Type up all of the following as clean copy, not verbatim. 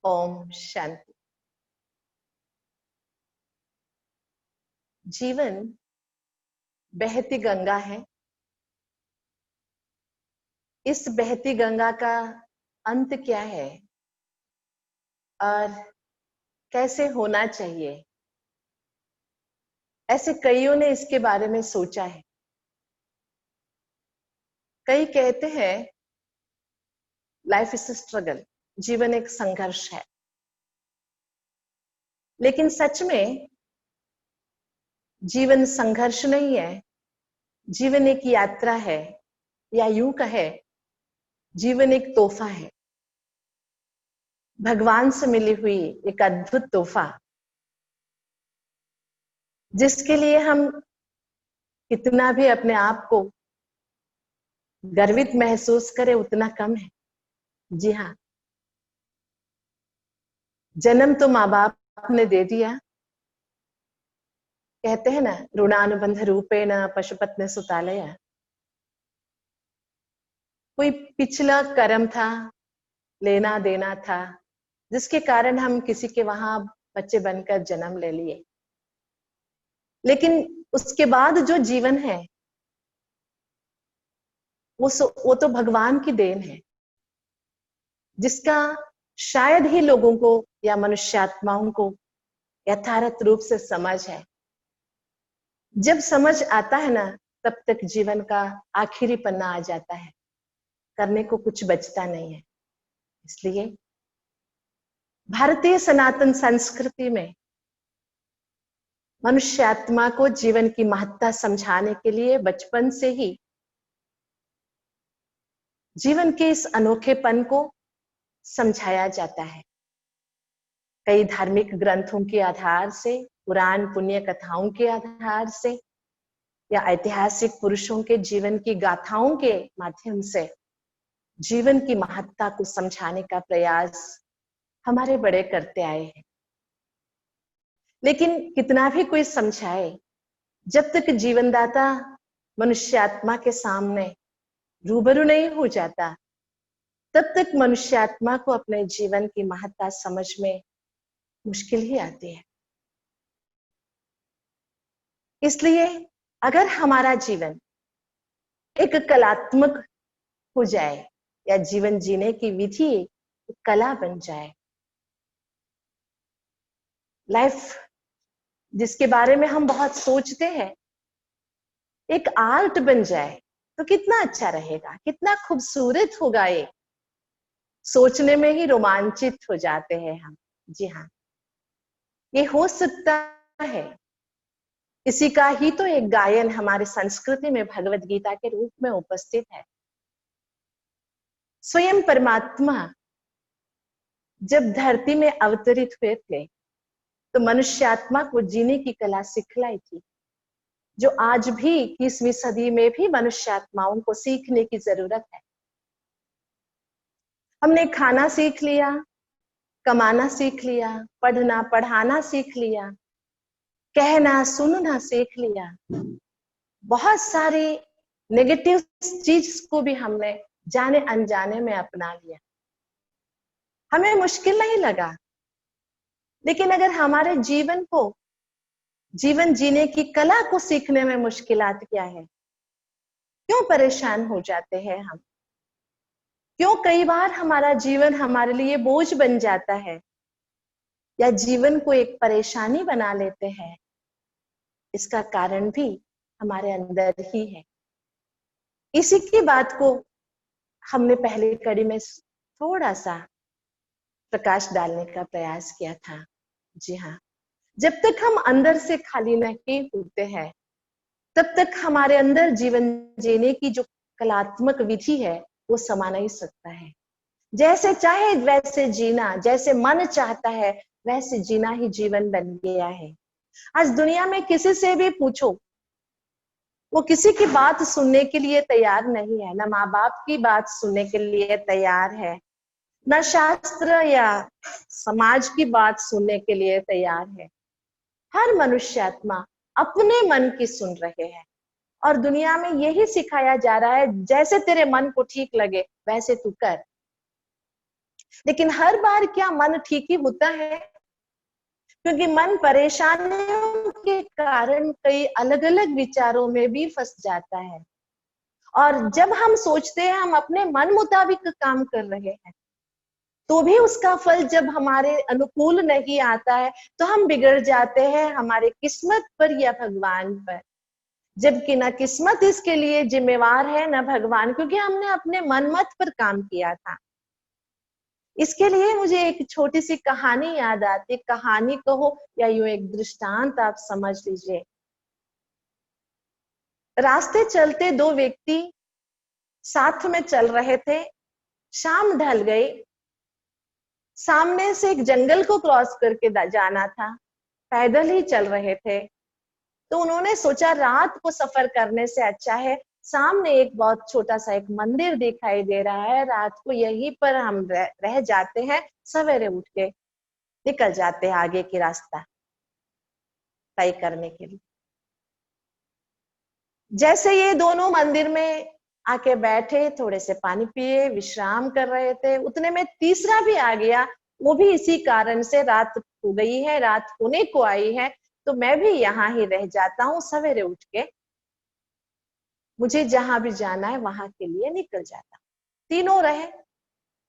ओम शांति। जीवन बहती गंगा है। इस बहती गंगा का अंत क्या है और कैसे होना चाहिए, ऐसे कईयों ने इसके बारे में सोचा है। कई कहते हैं लाइफ इज स्ट्रगल, जीवन एक संघर्ष है। लेकिन सच में जीवन संघर्ष नहीं है, जीवन एक यात्रा है, या यूं कहे जीवन एक तोहफा है, भगवान से मिली हुई एक अद्भुत तोहफा, जिसके लिए हम कितना भी अपने आप को गर्वित महसूस करें उतना कम है। जी हाँ, जन्म तो माँ बाप ने दे दिया। कहते हैं ना, ऋणानुबंध रूपेण पशुपत्नी सुतालया। कोई पिछला कर्म था, लेना देना था, जिसके कारण हम किसी के वहां बच्चे बनकर जन्म ले लिए। लेकिन उसके बाद जो जीवन है वो तो भगवान की देन है, जिसका शायद ही लोगों को या मनुष्यात्माओं को यथार्थ रूप से समझ है। जब समझ आता है ना, तब तक जीवन का आखिरी पन्ना आ जाता है, करने को कुछ बचता नहीं है। इसलिए भारतीय सनातन संस्कृति में मनुष्यात्मा को जीवन की महत्ता समझाने के लिए बचपन से ही जीवन के इस अनोखेपन को समझाया जाता है। कई धार्मिक ग्रंथों के आधार से, पुराण पुण्य कथाओं के आधार से, या ऐतिहासिक पुरुषों के जीवन की गाथाओं के माध्यम से जीवन की महत्ता को समझाने का प्रयास हमारे बड़े करते आए हैं। लेकिन कितना भी कोई समझाए, जब तक जीवनदाता मनुष्यात्मा के सामने रूबरू नहीं हो जाता, तब तक मनुष्यात्मा को अपने जीवन की महत्ता समझ में मुश्किल ही आती है। इसलिए अगर हमारा जीवन एक कलात्मक हो जाए, या जीवन जीने की विधि एक कला बन जाए, लाइफ जिसके बारे में हम बहुत सोचते हैं एक आर्ट बन जाए, तो कितना अच्छा रहेगा, कितना खूबसूरत होगा। ये सोचने में ही रोमांचित हो जाते हैं हम। जी हाँ, ये हो सकता है। इसी का ही तो एक गायन हमारे संस्कृति में भगवत गीता के रूप में उपस्थित है। स्वयं परमात्मा जब धरती में अवतरित हुए थे, तो मनुष्यात्मा को जीने की कला सिखलाई थी, जो आज भी 21वीं सदी में भी मनुष्यात्माओं को सीखने की जरूरत है। हमने खाना सीख लिया, कमाना सीख लिया, पढ़ना पढ़ाना सीख लिया, कहना सुनना सीख लिया, बहुत सारी नेगेटिव चीज को भी हमने जाने अनजाने में अपना लिया। हमें मुश्किल नहीं लगा। लेकिन अगर हमारे जीवन को, जीवन जीने की कला को सीखने में मुश्किलात क्या है? क्यों परेशान हो जाते हैं हम? क्यों कई बार हमारा जीवन हमारे लिए बोझ बन जाता है, या जीवन को एक परेशानी बना लेते हैं? इसका कारण भी हमारे अंदर ही है। इसी की बात को हमने पहले कड़ी में थोड़ा सा प्रकाश डालने का प्रयास किया था। जी हाँ, जब तक हम अंदर से खाली नहीं होते हैं, तब तक हमारे अंदर जीवन जीने की जो कलात्मक विधि है वो समा नहीं सकता है। जैसे चाहे वैसे जीना, जैसे मन चाहता है वैसे जीना ही जीवन बन गया है। आज दुनिया में किसी से भी पूछो, वो किसी की बात सुनने के लिए तैयार नहीं है, ना माँ बाप की बात सुनने के लिए तैयार है, न शास्त्र या समाज की बात सुनने के लिए तैयार है। हर मनुष्यात्मा अपने मन की सुन रहे हैं, और दुनिया में यही सिखाया जा रहा है, जैसे तेरे मन को ठीक लगे वैसे तू कर। लेकिन हर बार क्या मन ठीक ही होता है? क्योंकि मन परेशानियों के कारण कई अलग अलग विचारों में भी फंस जाता है। और जब हम सोचते हैं हम अपने मन मुताबिक काम कर रहे हैं, तो भी उसका फल जब हमारे अनुकूल नहीं आता है तो हम बिगड़ जाते हैं हमारे किस्मत पर या भगवान पर। जबकि ना किस्मत इसके लिए जिम्मेवार है ना भगवान, क्योंकि हमने अपने मनमत पर काम किया था। इसके लिए मुझे एक छोटी सी कहानी याद आती, कहानी कहो या यूं एक दृष्टांत आप समझ लीजिए। रास्ते चलते दो व्यक्ति साथ में चल रहे थे। शाम ढल गई, सामने से एक जंगल को क्रॉस करके जाना था, पैदल ही चल रहे थे। तो उन्होंने सोचा रात को सफर करने से अच्छा है, सामने एक बहुत छोटा सा एक मंदिर दिखाई दे रहा है, रात को यहीं पर हम रह जाते हैं, सवेरे उठ के निकल जाते हैं आगे की रास्ता तय करने के लिए। जैसे ये दोनों मंदिर में आके बैठे, थोड़े से पानी पिए, विश्राम कर रहे थे, उतने में तीसरा भी आ गया। वो भी इसी कारण से रात हो गई है, रात होने को आई है, तो मैं भी यहाँ ही रह जाता हूँ, सवेरे उठ के मुझे जहां भी जाना है वहां के लिए निकल जाता। तीनों रहे,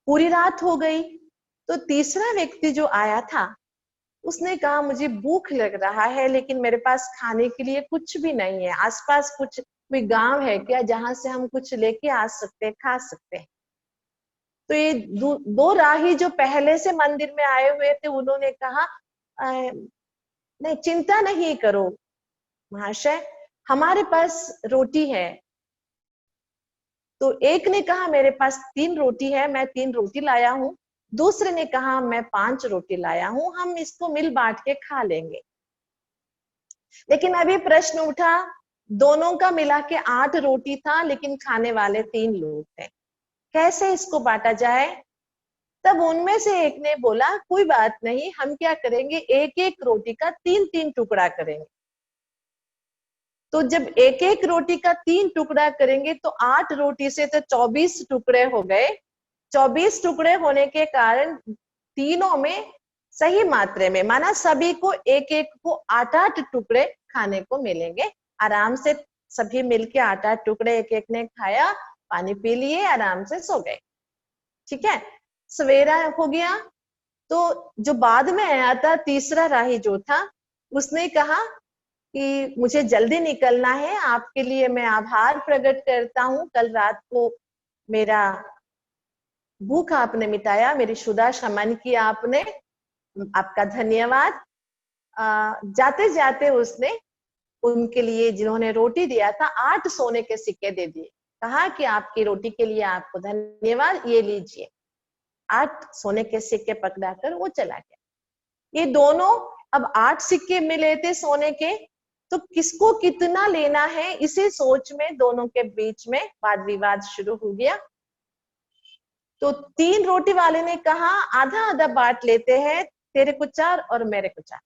पूरी रात हो गई। तो तीसरा व्यक्ति जो आया था उसने कहा मुझे भूख लग रहा है, लेकिन मेरे पास खाने के लिए कुछ भी नहीं है। आसपास कुछ कोई गांव है क्या जहां से हम कुछ लेके आ सकते हैं, खा सकते हैं? तो ये दो राही जो पहले से मंदिर में आए हुए थे उन्होंने कहा नहीं, चिंता नहीं करो महाशय, हमारे पास रोटी है। तो एक ने कहा मेरे पास 3 रोटी है, मैं 3 रोटी लाया हूं। दूसरे ने कहा मैं 5 रोटी लाया हूं, हम इसको मिल बांट के खा लेंगे। लेकिन अभी प्रश्न उठा, दोनों का मिला के 8 रोटी था, लेकिन खाने वाले 3 लोग थे, कैसे इसको बांटा जाए? तब उनमें से एक ने बोला कोई बात नहीं, हम क्या करेंगे, एक एक रोटी का 3-3 टुकड़ा करेंगे। तो जब एक एक रोटी का 3 टुकड़ा करेंगे तो 8 रोटी से तो 24 टुकड़े हो गए। 24 टुकड़े होने के कारण तीनों में सही मात्रा में, माना सभी को एक एक को 8-8 टुकड़े खाने को मिलेंगे। आराम से सभी मिलके 8-8 टुकड़े एक एक ने खाया, पानी पी लिए, आराम से सो गए। ठीक है, सवेरा हो गया। तो जो बाद में आया था तीसरा राही जो था, उसने कहा कि मुझे जल्दी निकलना है, आपके लिए मैं आभार प्रकट करता हूँ, कल रात को मेरा भूख आपने मिटाया, मेरी क्षुधा शमन किया आपने, आपका धन्यवाद। जाते जाते उसने उनके लिए जिन्होंने रोटी दिया था 8 सोने के सिक्के दे दिए, कहा कि आपकी रोटी के लिए आपको धन्यवाद, ये लीजिए। 8 सोने के सिक्के पकड़ाकर वो चला गया। ये दोनों अब 8 सिक्के मिले थे सोने के, तो किसको कितना लेना है इसी सोच में दोनों के बीच में वाद विवाद शुरू हो गया। तो 3 रोटी वाले ने कहा आधा आधा बांट लेते हैं, तेरे को 4 और मेरे को 4।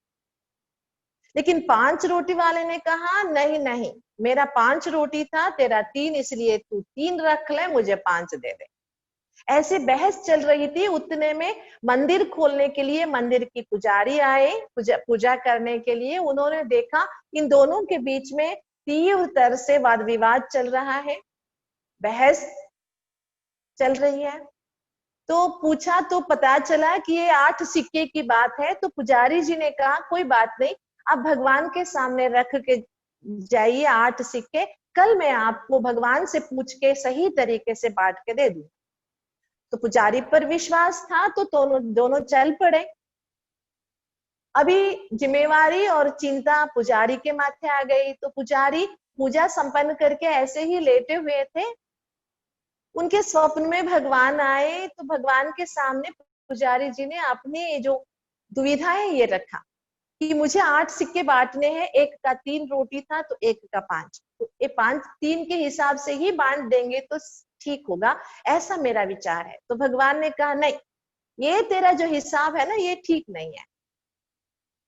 लेकिन 5 रोटी वाले ने कहा नहीं नहीं, मेरा 5 रोटी था, तेरा 3, इसलिए तू 3 रख ले, मुझे 5 दे दे। ऐसे बहस चल रही थी। उतने में मंदिर खोलने के लिए मंदिर की पुजारी आए, पूजा करने के लिए। उन्होंने देखा इन दोनों के बीच में तीव्र तर से वाद विवाद चल रहा है, बहस चल रही है। तो पूछा तो पता चला कि ये 8 सिक्के की बात है। तो पुजारी जी ने कहा कोई बात नहीं, आप भगवान के सामने रख के जाइए 8 सिक्के, कल मैं आपको भगवान से पूछ के सही तरीके से बांट के दे दूं। तो पुजारी पर विश्वास था, तो दोनों चल पड़े। अभी जिम्मेवारी और चिंता पुजारी के माथे आ गई। तो पुजारी पूजा संपन्न करके ऐसे ही लेटे हुए थे, उनके स्वप्न में भगवान आए। तो भगवान के सामने पुजारी जी ने अपनी जो दुविधा है ये रखा कि मुझे 8 सिक्के बांटने हैं, एक का 3 रोटी था तो एक का 5, तो ये 5 3 के हिसाब से ही बांट देंगे तो ठीक होगा, ऐसा मेरा विचार है। तो भगवान ने कहा नहीं, ये तेरा जो हिसाब है ना ये ठीक नहीं है।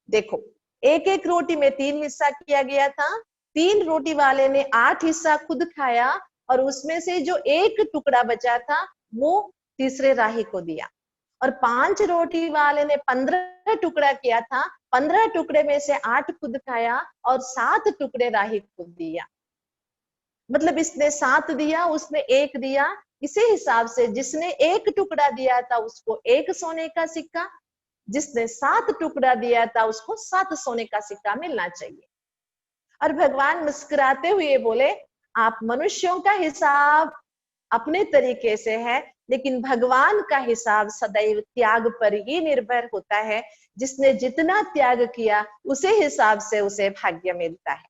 देखो, एक एक रोटी में 3 हिस्सा किया गया था, 3 रोटी वाले ने 8 हिस्सा खुद खाया, और उसमें से जो एक टुकड़ा बचा था वो तीसरे राही को दिया। और 5 रोटी वाले ने 15 टुकड़ा किया था, 15 टुकड़े में से 8 खुद खाया और 7 टुकड़े राही को दिया। मतलब इसने 7 दिया, उसने 1 दिया। इसी हिसाब से जिसने 1 टुकड़ा दिया था उसको 1 सोने का सिक्का, जिसने 7 टुकड़ा दिया था उसको 7 सोने का सिक्का मिलना चाहिए। और भगवान मुस्कुराते हुए बोले, आप मनुष्यों का हिसाब अपने तरीके से है, लेकिन भगवान का हिसाब सदैव त्याग पर ही निर्भर होता है। जिसने जितना त्याग किया उसे हिसाब से उसे भाग्य मिलता है।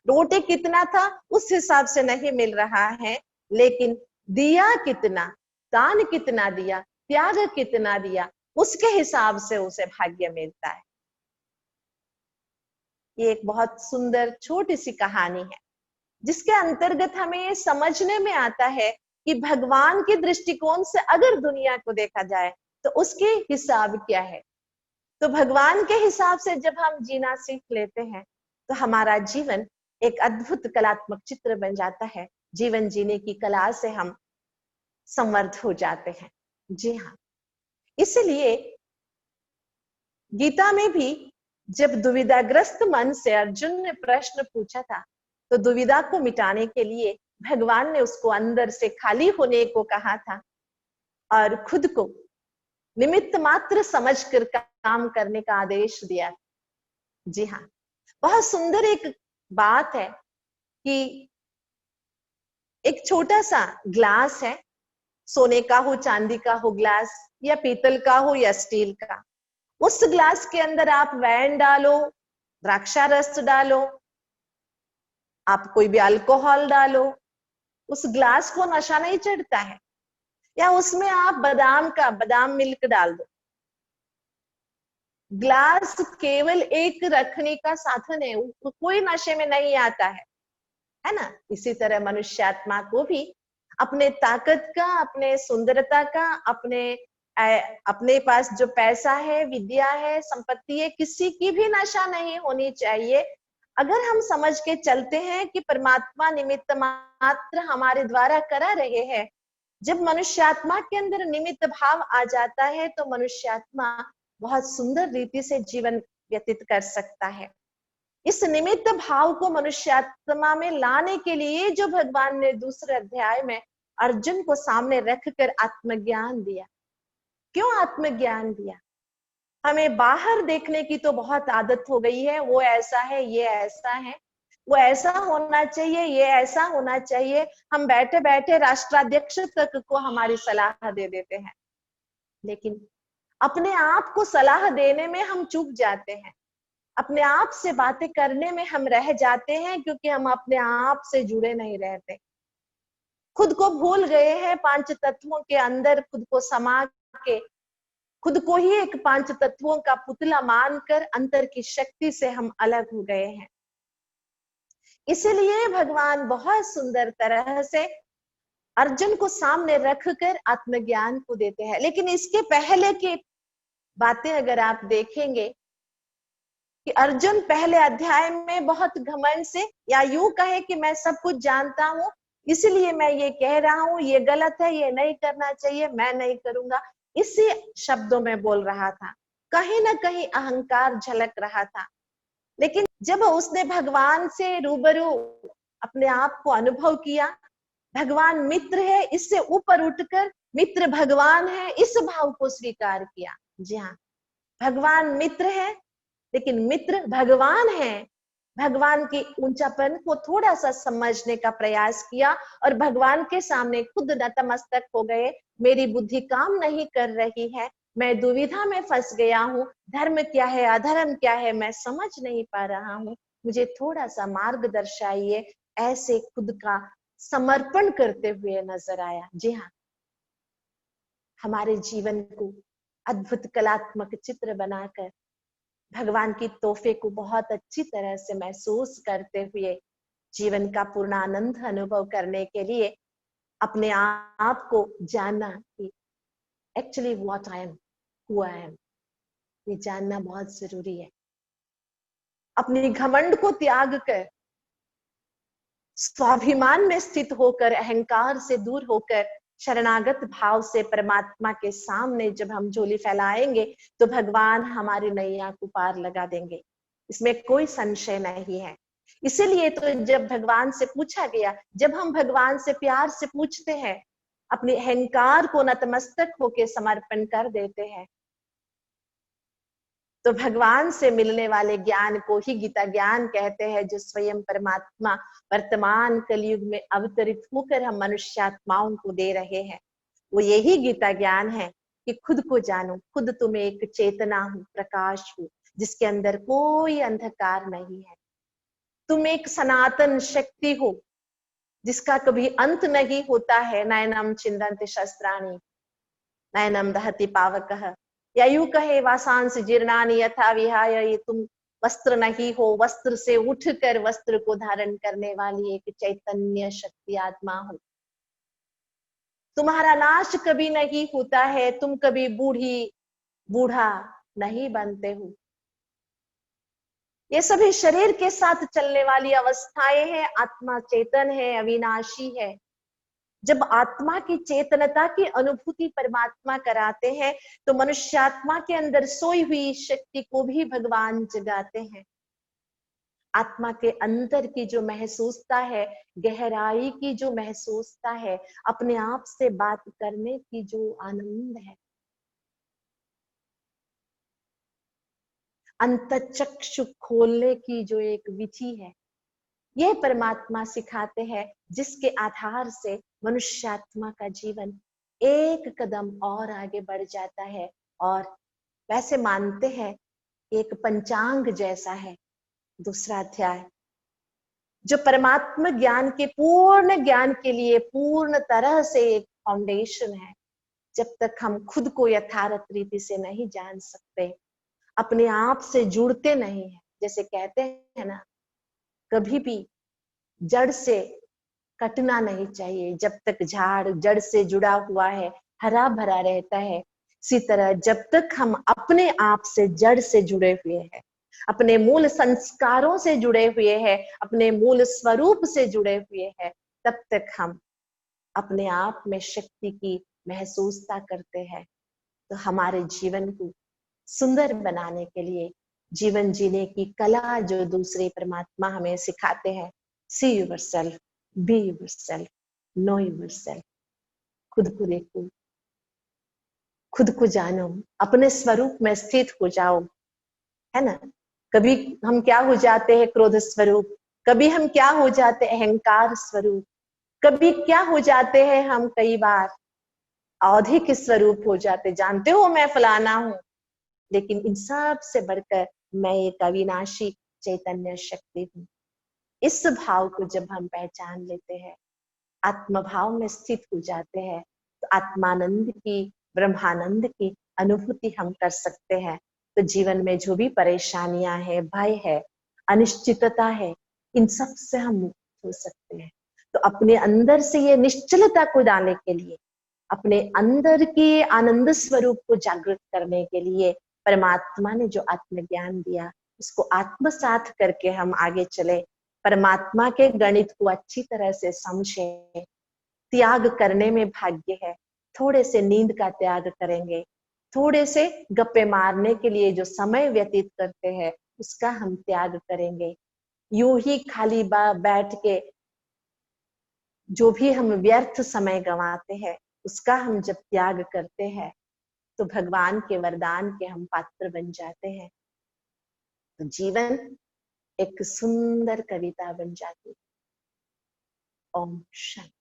रोटी कितना था उस हिसाब से नहीं मिल रहा है, लेकिन दिया कितना, दान कितना दिया, त्याग कितना दिया, उसके हिसाब से उसे भाग्य मिलता है। ये एक बहुत सुंदर छोटी सी कहानी है, जिसके अंतर्गत हमें ये समझने में आता है कि भगवान के दृष्टिकोण से अगर दुनिया को देखा जाए तो उसके हिसाब क्या है। तो भगवान के हिसाब से जब हम जीना सीख लेते हैं तो हमारा जीवन एक अद्भुत कलात्मक चित्र बन जाता है। जीवन जीने की कला से हम समर्थ हो जाते हैं। जी हाँ, इसलिए गीता में भी जब दुविधाग्रस्त मन से अर्जुन ने प्रश्न पूछा था, तो दुविधा को मिटाने के लिए भगवान ने उसको अंदर से खाली होने को कहा था और खुद को निमित्त मात्र समझकर काम करने का आदेश दिया। जी हाँ, बहुत सुंदर एक बात है कि एक छोटा सा ग्लास है, सोने का हो, चांदी का हो ग्लास, या पीतल का हो या स्टील का। उस ग्लास के अंदर आप वैन डालो, द्राक्षा रस डालो, आप कोई भी अल्कोहल डालो, उस ग्लास को नशा नहीं चढ़ता है। या उसमें आप बादाम मिल्क डाल दो, ग्लास केवल एक रखने का साधन है, कोई नशे में नहीं आता है ना। इसी तरह मनुष्यात्मा को भी अपने ताकत का, अपने सुंदरता का, अपने पास जो पैसा है, विद्या है, संपत्ति है, किसी की भी नशा नहीं होनी चाहिए। अगर हम समझ के चलते हैं कि परमात्मा निमित्त मात्र हमारे द्वारा करा रहे हैं, जब मनुष्यात्मा के अंदर निमित्त भाव आ जाता है तो मनुष्यात्मा बहुत सुंदर रीति से जीवन व्यतीत कर सकता है। इस निमित्त भाव को मनुष्यात्मा में लाने के लिए जो भगवान ने दूसरे अध्याय में अर्जुन को सामने रखकर आत्मज्ञान दिया। क्यों आत्मज्ञान दिया? हमें बाहर देखने की तो बहुत आदत हो गई है, वो ऐसा है, ये ऐसा है, वो ऐसा होना चाहिए, ये ऐसा होना चाहिए। हम बैठे बैठे राष्ट्राध्यक्ष तक को हमारी सलाह दे देते हैं, लेकिन अपने आप को सलाह देने में हम चूक जाते हैं, अपने आप से बातें करने में हम रह जाते हैं, क्योंकि हम अपने आप से जुड़े नहीं रहते। खुद को भूल गए हैं, 5 तत्वों के अंदर खुद को समा के खुद को ही एक 5 तत्वों का पुतला मानकर अंतर की शक्ति से हम अलग हो गए हैं। इसलिए भगवान बहुत सुंदर तरह से अर्जुन को सामने रखकर आत्मज्ञान को देते हैं। लेकिन इसके पहले की बातें अगर आप देखेंगे कि अर्जुन पहले अध्याय में बहुत घमंड से, या यूं कहे कि मैं सब कुछ जानता हूं, इसलिए मैं ये कह रहा हूं, ये गलत है, ये नहीं करना चाहिए, मैं नहीं करूंगा, इसी शब्दों में बोल रहा था। कहीं ना कहीं अहंकार झलक रहा था। लेकिन जब उसने भगवान से रूबरू अपने आप को अनुभव किया, भगवान मित्र है, इससे ऊपर उठकर मित्र भगवान है, इस भाव को स्वीकार किया। जी हाँ, भगवान मित्र है, लेकिन मित्र भगवान है। भगवान की ऊंचापन को थोड़ा सा समझने का प्रयास किया और भगवान के सामने खुद नतमस्तक हो गए। मेरी बुद्धि काम नहीं कर रही है, मैं दुविधा में फंस गया हूँ, धर्म क्या है, अधर्म क्या है, मैं समझ नहीं पा रहा हूँ, मुझे थोड़ा सा मार्ग दर्शाइए। ऐसे खुद का समर्पण करते हुए नजर आया। जी हाँ, हमारे जीवन को अद्भुत कलात्मक चित्र बनाकर भगवान की तोहफे को बहुत अच्छी तरह से महसूस करते हुए जीवन का पूर्ण आनंद अनुभव करने के लिए अपने आप को जानना कि actually what I am, who I am, ये जानना बहुत जरूरी है। अपने घमंड को त्याग कर स्वाभिमान में स्थित होकर, अहंकार से दूर होकर शरणागत भाव से परमात्मा के सामने जब हम झोली फैलाएंगे तो भगवान हमारी नैया को पार लगा देंगे, इसमें कोई संशय नहीं है। इसीलिए तो जब भगवान से पूछा गया, जब हम भगवान से प्यार से पूछते हैं, अपने अहंकार को नतमस्तक होके समर्पण कर देते हैं, तो भगवान से मिलने वाले ज्ञान को ही गीता ज्ञान कहते हैं, जो स्वयं परमात्मा वर्तमान कलयुग में अवतरित होकर हम मनुष्यात्माओं को दे रहे हैं। वो यही गीता ज्ञान है कि खुद को जानो, खुद तुम एक चेतना हो, प्रकाश हो, जिसके अंदर कोई अंधकार नहीं है। तुम एक सनातन शक्ति हो, जिसका कभी अंत नहीं होता है। नयनम छिन्दन्ति शस्त्राणि नयनम दहति पावकः, या यूं कहे वासांस जीर्णानि यथा विहाय। ये तुम वस्त्र नहीं हो, वस्त्र से उठकर वस्त्र को धारण करने वाली एक चैतन्य शक्ति आत्मा हो। तुम्हारा नाश कभी नहीं होता है, तुम कभी बूढ़ा नहीं बनते हो। ये सभी शरीर के साथ चलने वाली अवस्थाएं हैं। आत्मा चेतन है, अविनाशी है। जब आत्मा की चेतनता की अनुभूति परमात्मा कराते हैं तो मनुष्यात्मा के अंदर सोई हुई शक्ति को भी भगवान जगाते हैं। आत्मा के अंदर की जो महसूसता है, गहराई की जो महसूसता है, अपने आप से बात करने की जो आनंद है, अंतःचक्षु खोलने की जो एक विधि है, ये परमात्मा सिखाते हैं, जिसके आधार से मनुष्यात्मा का जीवन एक कदम और आगे बढ़ जाता है। और वैसे मानते हैं एक पंचांग जैसा है दूसरा अध्याय, जो परमात्मा ज्ञान के पूर्ण ज्ञान के लिए पूर्ण तरह से एक फाउंडेशन है। जब तक हम खुद को यथार्थ रीति से नहीं जान सकते, अपने आप से जुड़ते नहीं है, जैसे कहते हैं ना, कभी भी जड़ से कटना नहीं चाहिए। जब तक झाड़ जड़ से जुड़ा हुआ है, हरा भरा रहता है। इसी तरह जब तक हम अपने आप से जड़ से जुड़े हुए हैं, अपने मूल संस्कारों से जुड़े हुए हैं, अपने मूल स्वरूप से जुड़े हुए हैं, तब तक हम अपने आप में शक्ति की महसूसता करते हैं। तो हमारे जीवन को सुंदर बनाने के लिए, जीवन जीने की कला जो दूसरे परमात्मा हमें सिखाते हैं, see yourself, be yourself, no yourself. खुद को देखो, खुद को जानो, अपने स्वरूप में स्थित हो जाओ, है ना। कभी हम क्या हो जाते हैं, क्रोध स्वरूप, कभी हम क्या हो जाते हैं, अहंकार स्वरूप, कभी क्या हो जाते हैं हम, कई बार औधिक स्वरूप हो जाते। जानते हो मैं फलाना हूं, लेकिन इन सब से बढ़कर मैं एक अविनाशी चैतन्य शक्ति हूँ। इस भाव को जब हम पहचान लेते हैं, आत्म भाव में स्थित हो जाते हैं, तो आत्मानंद की, ब्रह्मानंद की अनुभूति हम कर सकते हैं। तो जीवन में जो भी परेशानियां है, भय है, अनिश्चितता है, इन सब से हम मुक्त हो सकते हैं। तो अपने अंदर से ये निश्चलता को लाने के लिए, अपने अंदर के आनंद स्वरूप को जागृत करने के लिए परमात्मा ने जो आत्मज्ञान दिया, उसको आत्मसात करके हम आगे चले, परमात्मा के गणित को अच्छी तरह से समझे। त्याग करने में भाग्य है। थोड़े से नींद का त्याग करेंगे, थोड़े से गप्पे मारने के लिए जो समय व्यतीत करते हैं, उसका हम त्याग करेंगे। यूं ही खाली बैठ के जो भी हम व्यर्थ समय गंवाते हैं, उसका हम जब त्याग करते हैं, तो भगवान के वरदान के हम पात्र बन जाते हैं। तो जीवन एक सुंदर कविता बन जाती है। ओम शांति।